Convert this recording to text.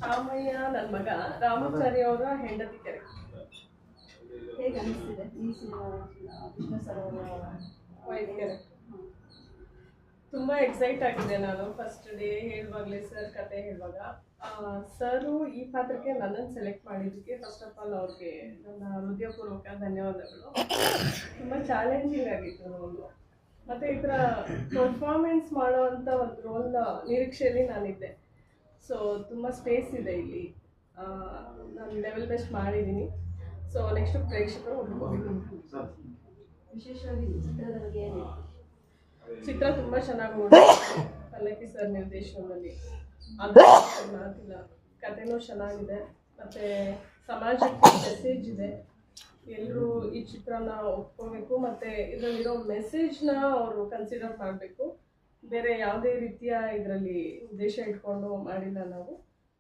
ರಾಮಯ್ಯ ನನ್ನ ಮಗ ರಾಮಾಚಾರಿ ಅವರ ಹೆಂಡತಿ ಕ್ಯಾರೆಕ್ಟರ್. ಹೇಗೆ ಅನಿಸ್ತಿದೆ ಈ ಸಿನಿಮಾ ವಿಷ್ಣು ಸರ್ ಅವರ ವೈಫ್ ಕ್ಯಾರೆಕ್ಟರ್? ತುಂಬ ಎಕ್ಸೈಟ್ ಆಗಿದೆ. ನಾನು ಫಸ್ಟ್ ಡೇ ಹೇಳುವಾಗಲೇ ಸರ್ ಕತೆ ಹೇಳುವಾಗ ಸರು ಈ ಪಾತ್ರಕ್ಕೆ ನನ್ನನ್ನು ಸೆಲೆಕ್ಟ್ ಮಾಡಿದ್ದಕ್ಕೆ ಫಸ್ಟ್ ಆಫ್ ಆಲ್ ಅವ್ರಿಗೆ ನನ್ನ ಹೃದಯಪೂರ್ವಕ ಧನ್ಯವಾದಗಳು. ತುಂಬ ಚಾಲೆಂಜಿಂಗ್ ಆಗಿತ್ತು ರೋಲು. ಮತ್ತು ಈ ಥರ ಪರ್ಫಾರ್ಮೆನ್ಸ್ ಮಾಡೋವಂಥ ಒಂದು ರೋಲ್ ನಿರೀಕ್ಷೆಯಲ್ಲಿ ನಾನಿದ್ದೆ. ಸೊ ತುಂಬ ಸ್ಪೇಸ್ ಇದೆ ಇಲ್ಲಿ. ನಾನು ಲೆವೆಲ್ ಬೆಸ್ಟ್ ಮಾಡಿದ್ದೀನಿ. ಸೊ ನೆಕ್ಸ್ಟ್ ಪ್ರೇಕ್ಷಕರು ಹುಡ್ಕೋಬೇಕು. ವಿಶೇಷವಾಗಿ ಚಿತ್ರದ ಬಗ್ಗೆ ಏನಿದೆ? ಚಿತ್ರ ತುಂಬ ಚೆನ್ನಾಗಿ ಓಡಿದೆ. ಪಲ್ಲಕ್ಕಿ ಸರ್ ನಿರ್ದೇಶನದಲ್ಲಿ ಅದು ಮಾತಿಲ್ಲ. ಕಥೆನೂ ಚೆನ್ನಾಗಿದೆ. ಮತ್ತು ಸಮಾಜಕ್ಕೆ ಮೆಸೇಜ್ ಇದೆ. ಎಲ್ಲರೂ ಈ ಚಿತ್ರನ ಒಪ್ಕೋಬೇಕು ಮತ್ತು ಇದರಲ್ಲಿರೋ ಮೆಸೇಜ್ನ ಅವರು ಕನ್ಸಿಡರ್ ಮಾಡಬೇಕು. ಬೇರೆ ಯಾವುದೇ ರೀತಿಯ ಇದರಲ್ಲಿ ಉದ್ದೇಶ ಇಟ್ಕೊಂಡು ಮಾಡಿಲ್ಲ ನಾವು.